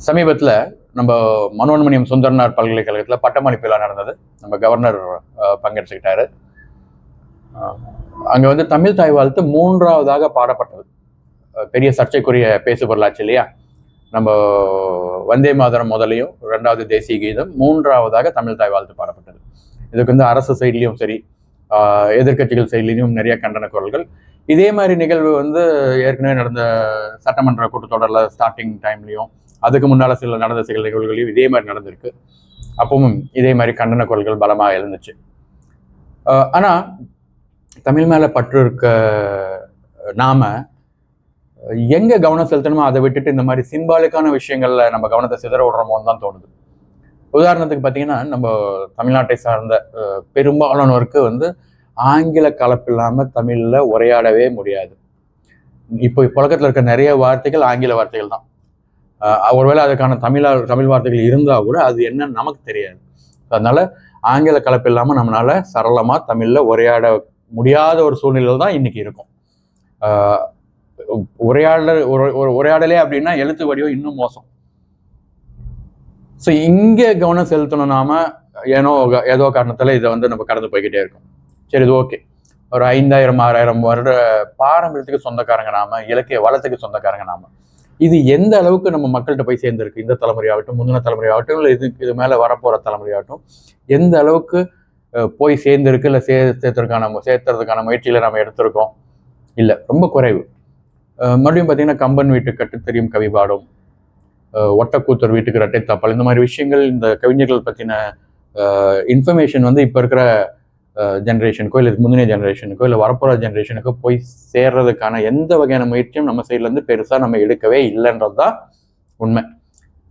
சமீபத்தில் நம்ம மனோன்மணியம் சுந்தரனார் பல்கலைக்கழகத்தில் பட்டமளிப்பு விழா நடந்தது. நம்ம கவர்னர் பங்கெடுத்துக்கிட்டாரு. அங்கே வந்து தமிழ் தாய் வாழ்த்து 3ஆவதாக பாடப்பட்டது. பெரிய சர்ச்சைக்குரிய பேசு பொருளாச்சு இல்லையா? நம்ம வந்தே மாதரம் முதலையும் 2வது தேசிய கீதம் 3ஆவதாக தமிழ் தாய் வாழ்த்து பாடப்பட்டது. இதுக்கு வந்து அரசு சைட்லையும் சரி, எதிர்கட்சிகள் சைட்லையும் நிறைய கண்டன குரல்கள். இதே மாதிரி நிகழ்வு வந்து ஏற்கனவே நடந்த சட்டமன்ற கூட்டத்தொடரில் ஸ்டார்டிங் டைம்லையும் அதுக்கு முன்னால் நடந்த சில நிகழ்வுகளையும் இதே மாதிரி நடந்திருக்கு. அப்பவும் இதே மாதிரி கண்டன குரல்கள் பலமாக எழுந்துச்சு. ஆனால் தமிழ் மேலே பற்று இருக்க நாம எங்கே கவனம் செலுத்தணுமோ அதை விட்டுட்டு இந்த மாதிரி சிம்பாலிக்கான விஷயங்கள்ல நம்ம கவனத்தை சிதற விடுறோமோன்னு தான் தோணுது. உதாரணத்துக்கு பார்த்தீங்கன்னா, நம்ம தமிழ்நாட்டை சார்ந்த பெரும்பாலானோருக்கு வந்து ஆங்கில கலப்பு இல்லாமல் தமிழில் உரையாடவே முடியாது. இப்போ புழக்கத்தில் இருக்க நிறைய வார்த்தைகள் ஆங்கில வார்த்தைகள் தான். ஒருவேளை அதுக்கான தமிழ் வார்த்தைகள் இருந்தால் கூட அது என்னன்னு நமக்கு தெரியாது. அதனால ஆங்கில கலப்பு இல்லாமல் நம்மளால சரளமாக தமிழில் உரையாட முடியாத ஒரு சூழ்நிலையில் தான் இன்னைக்கு இருக்கும். உரையாடலே அப்படின்னா எழுத்து வடிவம் இன்னும் மோசம். ஸோ இங்கே கவனம் செலுத்தணும் நாம. ஏதோ காரணத்தில் இதை வந்து நம்ம கடந்து போய்கிட்டே இருக்கோம். சரி, இது ஓகே. ஒரு 5000 6000 வருட பாரம்பரியத்துக்கு சொந்தக்காரங்க நாம, இலக்கிய வளத்துக்கு சொந்தக்காரங்க நாம. இது எந்த அளவுக்கு நம்ம மக்கள்கிட்ட போய் சேர்ந்துருக்கு, இந்த தலைமுறையாகட்டும் முந்தின தலைமுறையாகட்டும் இல்லை இது மேலே வரப்போகிற தலைமுறையாகட்டும் எந்த அளவுக்கு போய் சேர்ந்துருக்கு, இல்லை சேர்த்துறதுக்கான முயற்சியில் நம்ம எடுத்திருக்கோம்? இல்லை, ரொம்ப குறைவு. மறுபடியும் பார்த்தீங்கன்னா, கம்பன் வீட்டுக்கு கட்டு தெரியும் கவி பாடும், ஒட்டக்கூத்தர் வீட்டுக்கு இரட்டை தாப்பால், இந்த மாதிரி விஷயங்கள், இந்த கவிஞர்கள் பற்றின இன்ஃபர்மேஷன் வந்து இப்போ இருக்கிற ஜென்ரேஷனுக்கோ இல்லை முந்தின ஜென்ரேஷனுக்கோ இல்லை வரப்போகிற ஜென்ரேஷனுக்கோ போய் சேர்றதுக்கான எந்த வகையான முயற்சியும் நம்ம சைட்லேருந்து பெருசாக நம்ம எடுக்கவே இல்லைன்றது தான் உண்மை.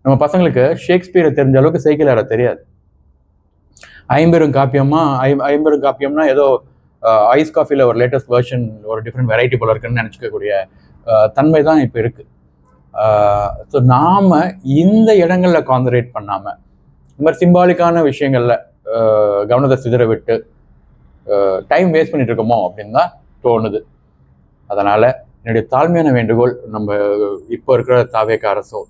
நம்ம பசங்களுக்கு ஷேக்ஸ்பியரை தெரிஞ்ச அளவுக்கு சைக்கிள் ஏற தெரியாது. ஐம்பெரும் காப்பியம்னா ஏதோ ஐஸ் காஃபியில் ஒரு லேட்டஸ்ட் வெர்ஷன், ஒரு டிஃப்ரெண்ட் வெரைட்டி போல இருக்குன்னு நினச்சிக்கக்கூடிய தன்மை தான் இப்போ இருக்கு. ஸோ நாம் இந்த இடங்களில் கான்சன்ட்ரேட் பண்ணாமல் இந்த மாதிரி சிம்பாலிக்கான விஷயங்களில் கவனத்தை சிதற விட்டு டைம் வேஸ்ட் பண்ணிட்டு இருக்கோமோ அப்படின்னு தான் தோணுது. அதனால் என்னுடைய தாழ்மையான வேண்டுகோள், நம்ம இப்போ இருக்கிற தாவேக அரசோ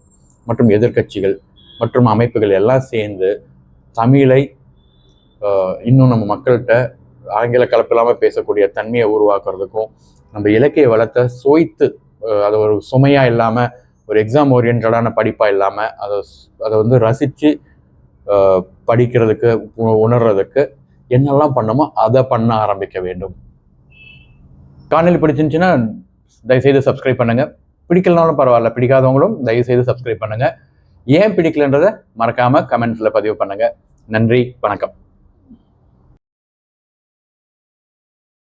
மற்றும் எதிர்கட்சிகள் மற்றும் அமைப்புகள் எல்லாம் சேர்ந்து தமிழை இன்னும் நம்ம மக்கள்கிட்ட ஆங்கில கலப்பு இல்லாமல் பேசக்கூடிய தன்மையை உருவாக்குறதுக்கும், நம்ம இலக்கிய வளத்தை சோய்த்து அதை ஒரு சுமையாக இல்லாமல், ஒரு எக்ஸாம் ஓரியன்டான படிப்பாக இல்லாமல் அதை வந்து ரசித்து படிக்கிறதுக்கு, உணர்றதுக்கு என்னெல்லாம் பண்ணமோ அதை பண்ண ஆரம்பிக்க வேண்டும். காணொலி பிடிச்சிருந்துச்சுன்னா தயவுசெய்து சப்ஸ்கிரைப் பண்ணுங்க. பிடிக்கலனாலும் பரவாயில்ல, பிடிக்காதவங்களும் தயவுசெய்து சப்ஸ்கிரைப் பண்ணுங்க. ஏன் பிடிக்கலன்றதை மறக்காம கமெண்ட்ஸ்ல பதிவு பண்ணுங்க. நன்றி, வணக்கம்.